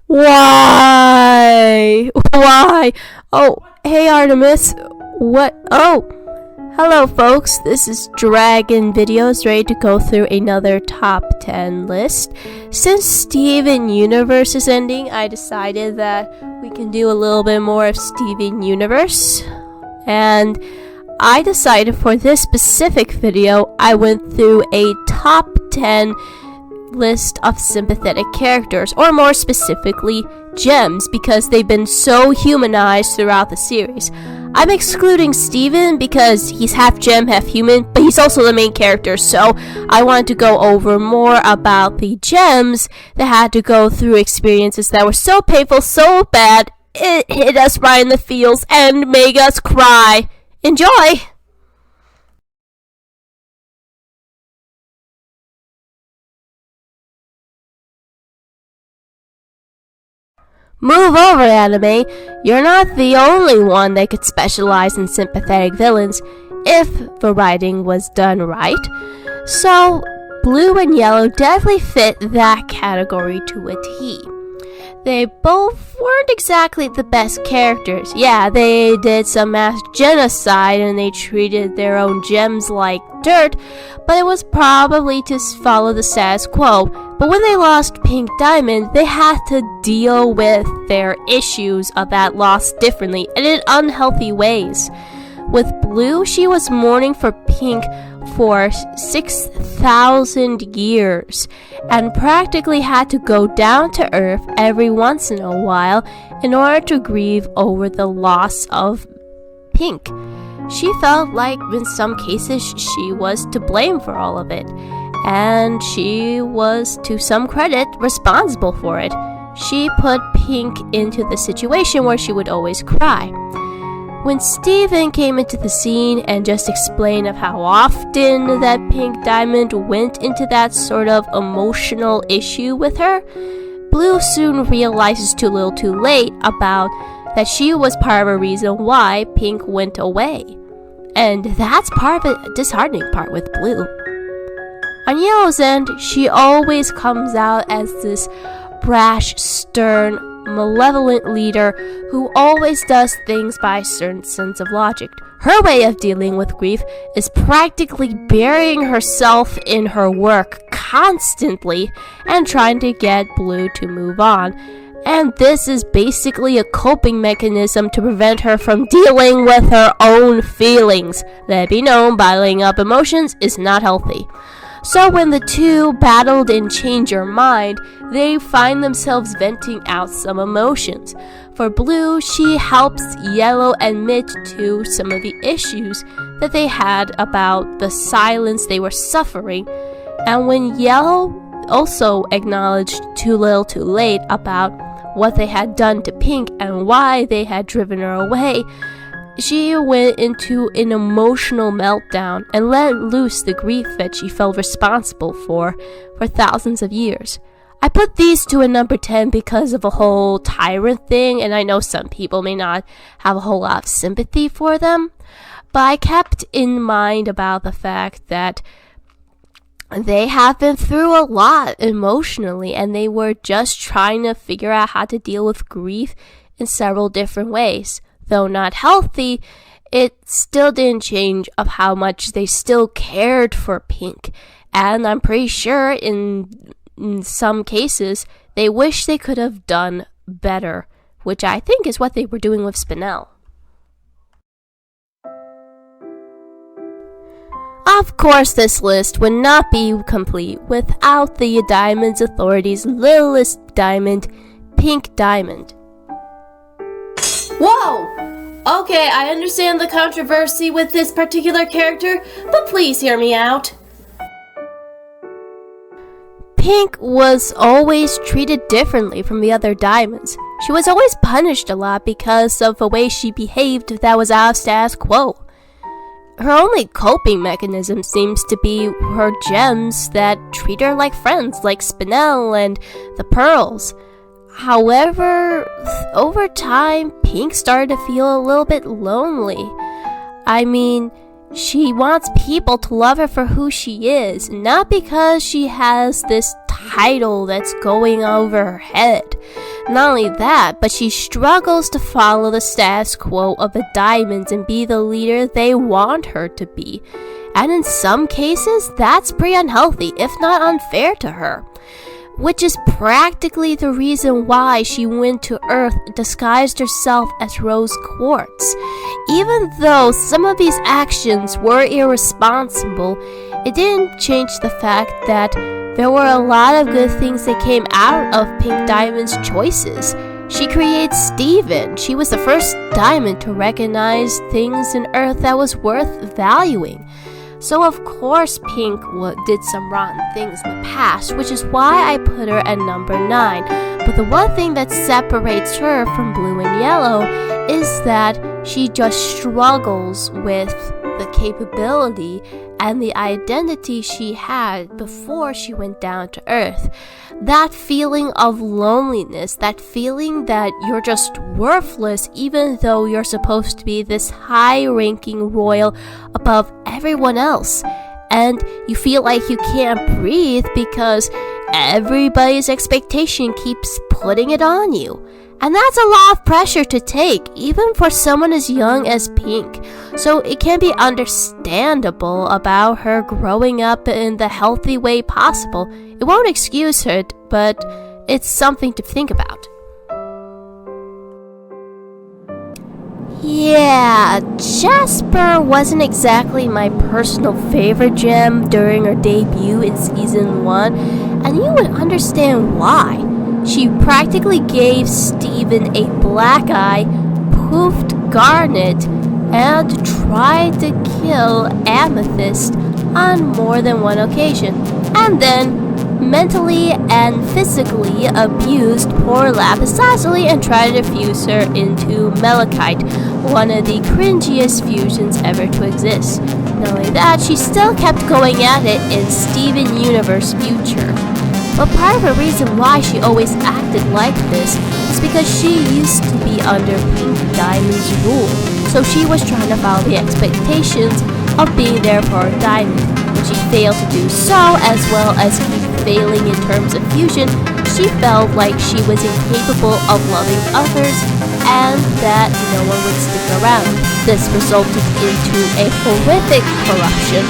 Why? Why? Oh, hey Artemis. What? Oh, hello folks. This is Dragon Videos, ready to go through another top 10 list. Since Steven Universe is ending, I decided that we can do a little bit more of Steven Universe. And I decided for this specific video, I went through a top 10 list of sympathetic characters, or more specifically gems, because they've been so humanized throughout the series. I'm excluding Steven because he's half gem, half human, but he's also the main character, so I wanted to go over more about the gems that had to go through experiences that were so painful, so bad, it hit us right in the feels and made us cry. Enjoy! Move over, anime. You're not the only one that could specialize in sympathetic villains if the writing was done right. So, blue and yellow definitely fit that category to a T. They both weren't exactly the best characters. Yeah, they did some mass genocide and they treated their own gems like dirt, but it was probably to follow the status quo. But when they lost Pink Diamond, they had to deal with their issues of that loss differently and in unhealthy ways. With Blue, she was mourning for Pink for 6,000 years and practically had to go down to earth every once in a while in order to grieve over the loss of Pink. She felt like in some cases she was to blame for all of it, and she was, to some credit, responsible for it. She put Pink into the situation where she would always cry. When Steven came into the scene and just explained of how often that Pink Diamond went into that sort of emotional issue with her, Blue soon realizes too little too late about that she was part of a reason why Pink went away. And that's part of the disheartening part with Blue. On Yellow's end, she always comes out as this brash, stern, malevolent leader who always does things by a certain sense of logic. Her way of dealing with grief is practically burying herself in her work constantly and trying to get Blue to move on. And this is basically a coping mechanism to prevent her from dealing with her own feelings. Let it be known, bottling up emotions is not healthy. So when the two battled in Change Your Mind, they find themselves venting out some emotions. For Blue, she helps Yellow admit to some of the issues that they had about the silence they were suffering. And when Yellow also acknowledged too little too late about what they had done to Pink and why they had driven her away, she went into an emotional meltdown and let loose the grief that she felt responsible for thousands of years. I put these two in number 10 because of a whole tyrant thing, and I know some people may not have a whole lot of sympathy for them, but I kept in mind about the fact that they have been through a lot emotionally, and they were just trying to figure out how to deal with grief in several different ways. Though not healthy, it still didn't change of how much they still cared for Pink. And I'm pretty sure in some cases, they wish they could have done better, which I think is what they were doing with Spinel. Of course, this list would not be complete without the Diamond's Authority's littlest diamond, Pink Diamond. Whoa! Okay, I understand the controversy with this particular character, but please hear me out. Pink was always treated differently from the other diamonds. She was always punished a lot because of the way she behaved that was out of status quo. Her only coping mechanism seems to be her gems that treat her like friends, like Spinel and the pearls. However, over time, Pink started to feel a little bit lonely. I mean, she wants people to love her for who she is, not because she has this title that's going over her head. Not only that, but she struggles to follow the status quo of the diamonds and be the leader they want her to be. And in some cases, that's pretty unhealthy, if not unfair to her. Which is practically the reason why she went to Earth disguised herself as rose quartz. Even though some of these actions were irresponsible, it didn't change the fact that there were a lot of good things that came out of Pink Diamond's choices. She created Steven. She was the first diamond to recognize things in Earth that was worth valuing. So of course Pink did some rotten things in the past, which is why I put her at number 9. But the one thing that separates her from Blue and Yellow is that she just struggles with the capability and the identity she had before she went down to Earth. That feeling of loneliness, that feeling that you're just worthless even though you're supposed to be this high-ranking royal above everyone else. And you feel like you can't breathe because everybody's expectation keeps putting it on you. And that's a lot of pressure to take, even for someone as young as Pink. So it can be understandable about her growing up in the healthy way possible. It won't excuse her, but it's something to think about. Yeah, Jasper wasn't exactly my personal favorite gem during her debut in Season 1, and you would understand why. She practically gave Steven a black eye, poofed Garnet, and tried to kill Amethyst on more than one occasion, and then mentally and physically abused poor Lapis Lazuli and tried to fuse her into Malachite, one of the cringiest fusions ever to exist. Not only that, she still kept going at it in Steven Universe Future. But part of the reason why she always acted like this is because she used to be under Pink Diamond's rule, so she was trying to follow the expectations of being there for her diamond. When she failed to do so, as well as keep failing in terms of fusion, she felt like she was incapable of loving others and that no one would stick around. This resulted into a horrific corruption,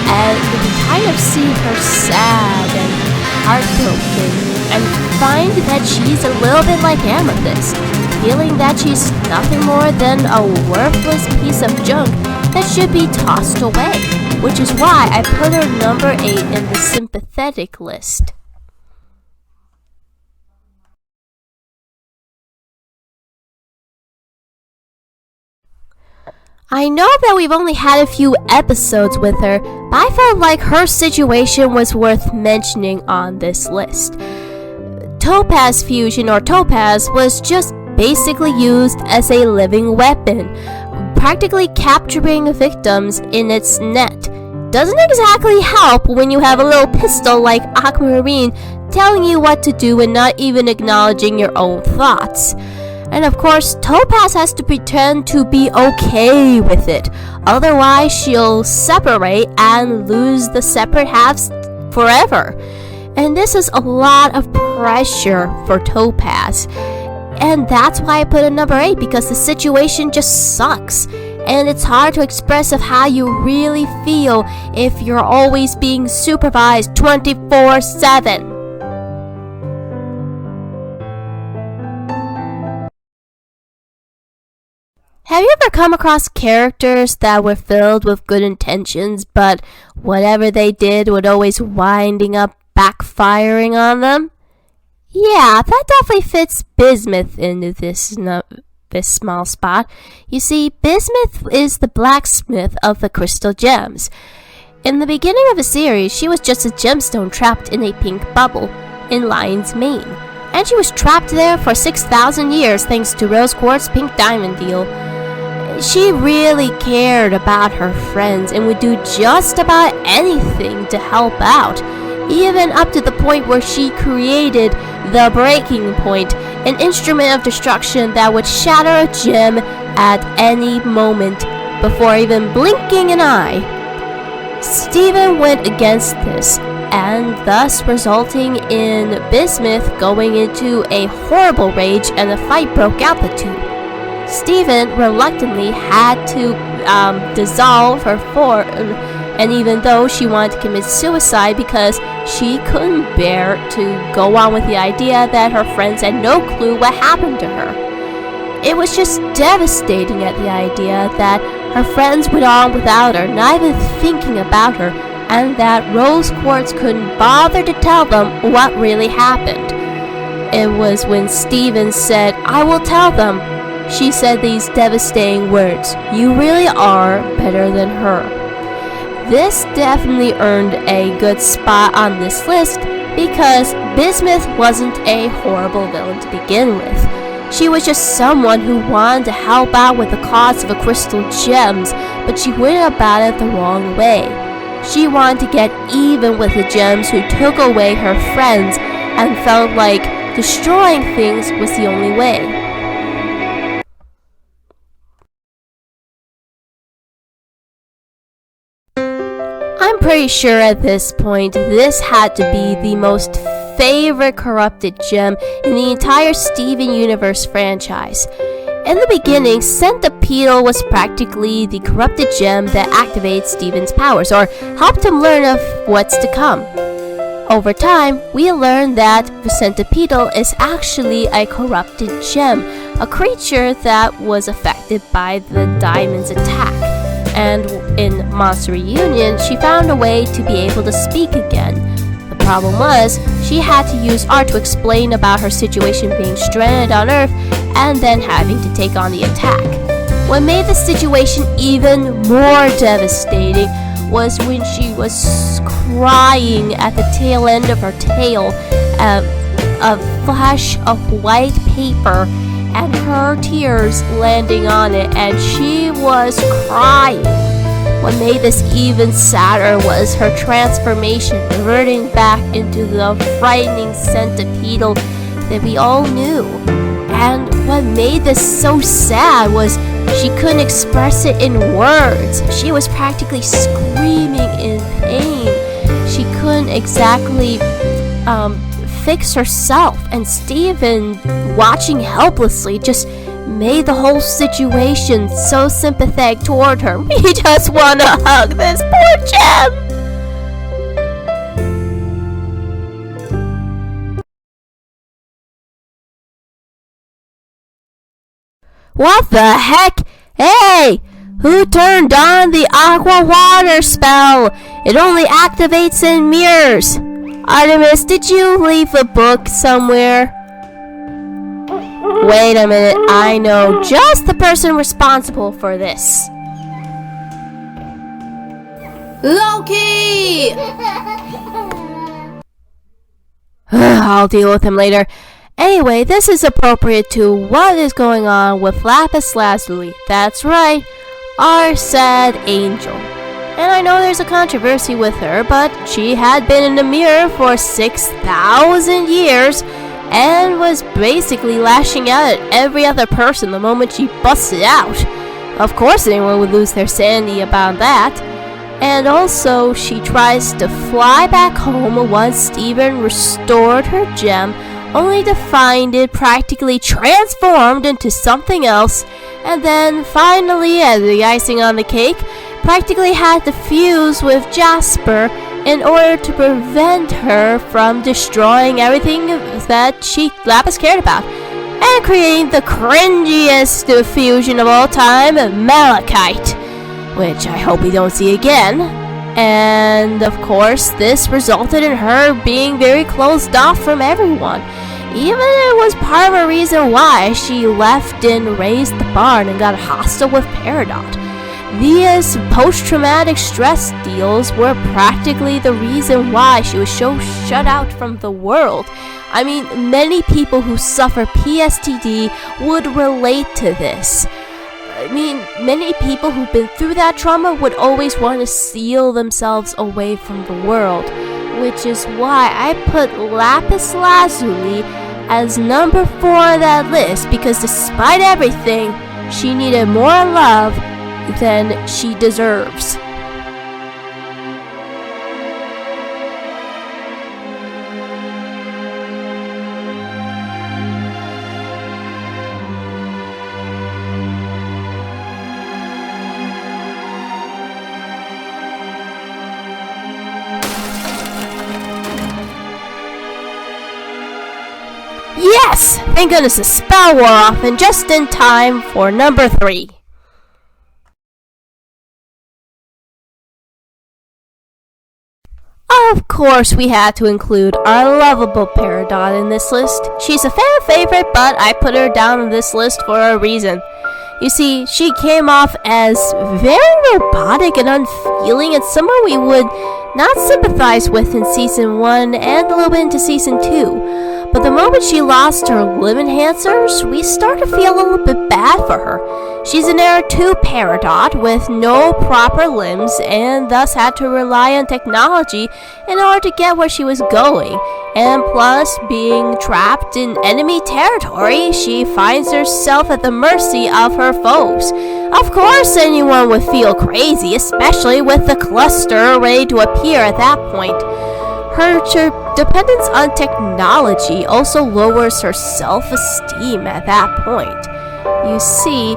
and you can kind of see her sad and heartbroken and find that she's a little bit like Amethyst, feeling that she's nothing more than a worthless piece of junk that should be tossed away, which is why I put her number 8 in the sympathetic list. I know that we've only had a few episodes with her, but I felt like her situation was worth mentioning on this list. Topaz Fusion, or Topaz, was just basically used as a living weapon, practically capturing victims in its net. Doesn't exactly help when you have a little pistol like Aquamarine telling you what to do and not even acknowledging your own thoughts. And of course, Topaz has to pretend to be okay with it. Otherwise, she'll separate and lose the separate halves forever. And this is a lot of pressure for Topaz. And that's why I put it number 8, because the situation just sucks. And it's hard to express of how you really feel if you're always being supervised 24/7. Have you ever come across characters that were filled with good intentions, but whatever they did would always winding up backfiring on them? Yeah, that definitely fits Bismuth into this small spot. You see, Bismuth is the blacksmith of the crystal gems. In the beginning of the series, she was just a gemstone trapped in a pink bubble in Lion's Mane, and she was trapped there for 6,000 years thanks to Rose Quartz Pink Diamond deal. She really cared about her friends and would do just about anything to help out, even up to the point where she created the Breaking Point, an instrument of destruction that would shatter a gem at any moment before even blinking an eye. Steven went against this, and thus resulting in Bismuth going into a horrible rage, and a fight broke out the two. Stephen reluctantly had to dissolve her form, and even though she wanted to commit suicide because she couldn't bear to go on with the idea that her friends had no clue what happened to her. It was just devastating at the idea that her friends went on without her, not even thinking about her, and that Rose Quartz couldn't bother to tell them what really happened. It was when Stephen said, "I will tell them," she said these devastating words, "You really are better than her." This definitely earned a good spot on this list because Bismuth wasn't a horrible villain to begin with. She was just someone who wanted to help out with the cause of the crystal gems, but she went about it the wrong way. She wanted to get even with the gems who took away her friends and felt like destroying things was the only way. I'm pretty sure at this point this had to be the most favorite corrupted gem in the entire Steven Universe franchise. In the beginning, Sympathetic was practically the corrupted gem that activates Steven's powers, or helped him learn of what's to come. Over time, we learn that Sympathetic is actually a corrupted gem, a creature that was affected by the diamond's attack. And in Monster Reunion, she found a way to be able to speak again. The problem was, she had to use art to explain about her situation being stranded on Earth and then having to take on the attack. What made the situation even more devastating was when she was crying at the tail end of her tail, a flash of white paper and her tears landing on it, and she was crying. What made this even sadder was her transformation, reverting back into the frightening centipedal that we all knew. And what made this so sad was she couldn't express it in words. She was practically screaming in pain. She couldn't exactly fix herself, and Stephen, watching helplessly, just made the whole situation so sympathetic toward her. We just want to hug this poor gem. What the heck? Hey! Who turned on the aqua water spell? It only activates in mirrors. Artemis, did you leave a book somewhere? Wait a minute, I know just the person responsible for this. Loki! I'll deal with him later. Anyway, this is appropriate to what is going on with Lapis Lazuli. That's right, our sad angel. And I know there's a controversy with her, but she had been in the mirror for 6,000 years and was basically lashing out at every other person the moment she busted out. Of course anyone would lose their sanity about that. And also, she tries to fly back home once Stephen restored her gem, only to find it practically transformed into something else, and then finally, as the icing on the cake, practically had to fuse with Jasper in order to prevent her from destroying everything that Lapis cared about, and creating the cringiest fusion of all time, Malachite, which I hope we don't see again. And of course, this resulted in her being very closed off from everyone. Even it was part of a reason why she left and raised the barn and got hostile with Peridot. These post-traumatic stress deals were practically the reason why she was so shut out from the world. I mean, many people who suffer PSTD would relate to this. I mean, many people who've been through that trauma would always want to seal themselves away from the world, which is why I put Lapis Lazuli as number 4 on that list, because despite everything, she needed more love than she deserves. Yes! Thank goodness the spell wore off, and just in time for number 3. Of course, we had to include our lovable Peridot in this list. She's a fan favorite, but I put her down on this list for a reason. You see, she came off as very robotic and unfeeling, and someone we would not sympathize with in Season 1 and a little bit into Season 2. But the moment she lost her limb enhancers, we start to feel a little bit bad for her. She's an Era 2 Peridot with no proper limbs and thus had to rely on technology in order to get where she was going. And plus, being trapped in enemy territory, she finds herself at the mercy of her foes. Of course, anyone would feel crazy, especially with the cluster ready to appear at that point. Her dependence on technology also lowers her self-esteem at that point. You see,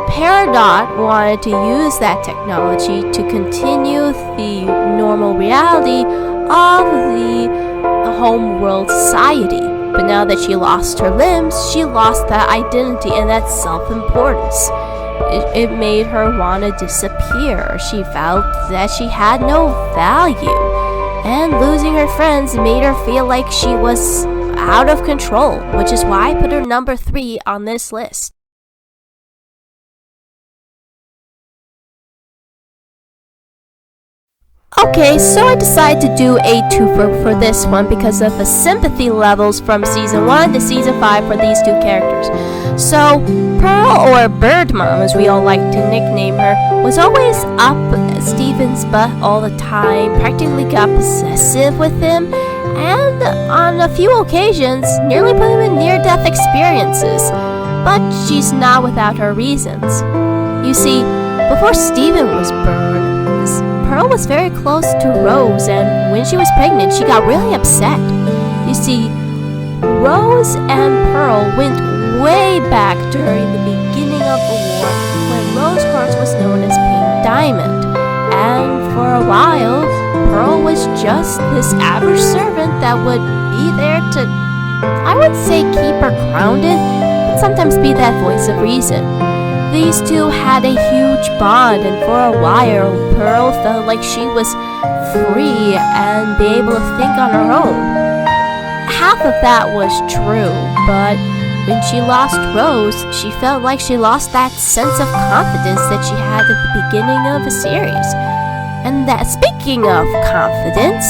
Peridot wanted to use that technology to continue the normal reality of the home world society. But now that she lost her limbs, she lost that identity and that self-importance. It made her want to disappear. She felt that she had no value. And losing her friends made her feel like she was out of control, which is why I put her number 3 on this list. Okay, so I decided to do a twofer for this one because of the sympathy levels from Season 1 to Season 5 for these 2 characters. So, Pearl, or Bird Mom as we all like to nickname her, was always up Steven's butt all the time, practically got possessive with him, and on a few occasions, nearly put him in near-death experiences. But she's not without her reasons. You see, before Steven was burned, Pearl was very close to Rose, and when she was pregnant, she got really upset. You see, Rose and Pearl went way back during the beginning of the war, when Rose Quartz was known as Pink Diamond. And for a while, Pearl was just this average servant that would be there to, I would say, keep her grounded, but sometimes be that voice of reason. These two had a huge bond, and for a while, Pearl felt like she was free and be able to think on her own. Half of that was true, but when she lost Rose, she felt like she lost that sense of confidence that she had at the beginning of the series. And that, speaking of confidence,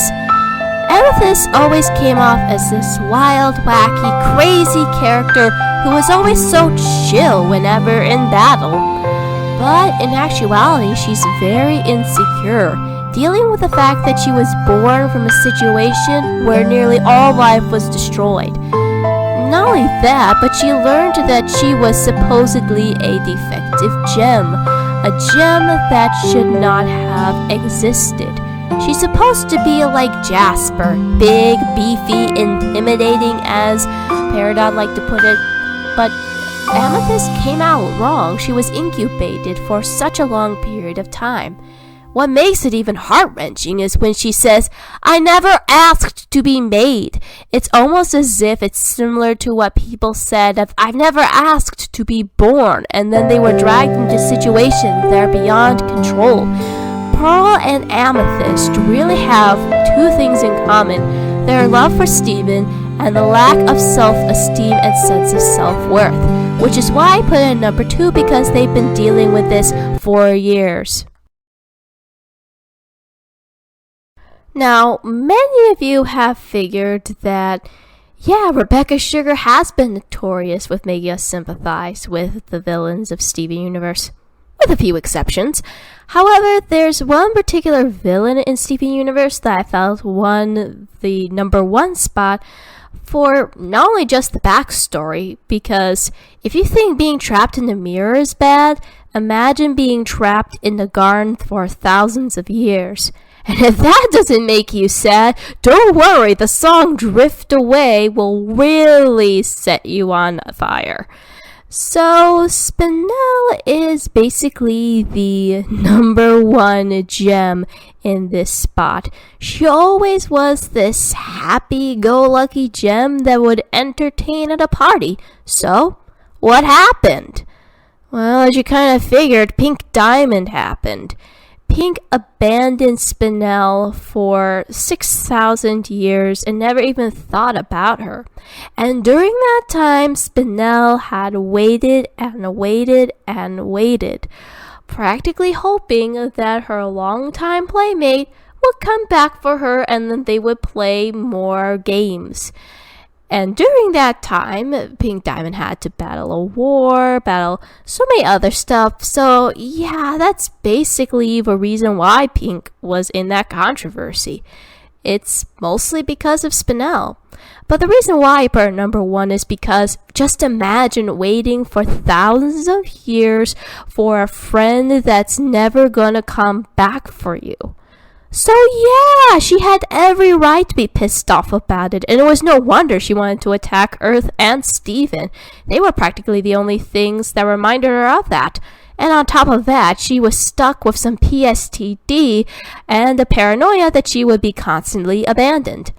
Amethyst always came off as this wild, wacky, crazy character who was always so chill whenever in battle. But in actuality, she's very insecure, dealing with the fact that she was born from a situation where nearly all life was destroyed. Not only that, but she learned that she was supposedly a defective gem, a gem that should not have existed. She's supposed to be like Jasper, big, beefy, intimidating, as Peridot liked to put it, but Amethyst came out wrong. She was incubated for such a long period of time. What makes it even heart-wrenching is when she says, "I never asked to be made." It's almost as if it's similar to what people said of, "I've never asked to be born," and then they were dragged into situations that are beyond control. Pearl and Amethyst really have 2 things in common: their love for Steven and the lack of self-esteem and sense of self-worth, which is why I put it at number 2, because they've been dealing with this for years. Now, many of you have figured that, yeah, Rebecca Sugar has been notorious with making us sympathize with the villains of Steven Universe, with a few exceptions. However, there's one particular villain in Steven Universe that I felt won the number 1 spot for not only just the backstory, because if you think being trapped in the mirror is bad, imagine being trapped in the garden for thousands of years. And if that doesn't make you sad, don't worry, the song Drift Away will really set you on fire. So, Spinel is basically the number one gem in this spot. She always was this happy-go-lucky gem that would entertain at a party. So, what happened? Well, as you kind of figured, Pink Diamond happened. Pink abandoned Spinel for 6,000 years and never even thought about her. And during that time, Spinel had waited and waited and waited, practically hoping that her longtime playmate would come back for her and then they would play more games. And during that time, Pink Diamond had to battle a war, battle so many other stuff. So yeah, that's basically the reason why Pink was in that controversy. It's mostly because of Spinel. But the reason why I put her number one is because just imagine waiting for thousands of years for a friend that's never gonna come back for you. So yeah, she had every right to be pissed off about it, and it was no wonder she wanted to attack Earth and Steven. They were practically the only things that reminded her of that. And on top of that, she was stuck with some PSTD and the paranoia that she would be constantly abandoned.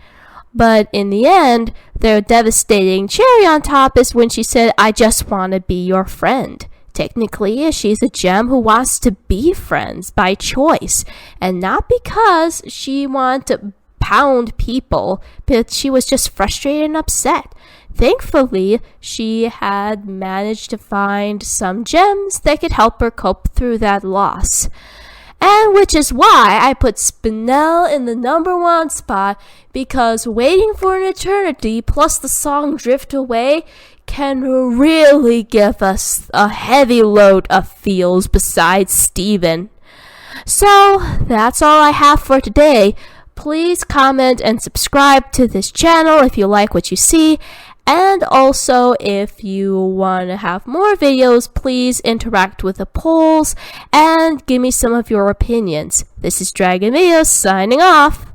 But in the end, the devastating cherry on top is when she said, "I just want to be your friend." Technically, she's a gem who wants to be friends by choice, and not because she wanted to pound people, but she was just frustrated and upset. Thankfully, she had managed to find some gems that could help her cope through that loss. And which is why I put Spinel in the number one spot, because waiting for an eternity plus the song Drift Away can really give us a heavy load of feels besides Steven. So that's all I have for today. Please comment and subscribe to this channel if you like what you see. And also, if you want to have more videos, please interact with the polls and give me some of your opinions. This is Dragon Video signing off.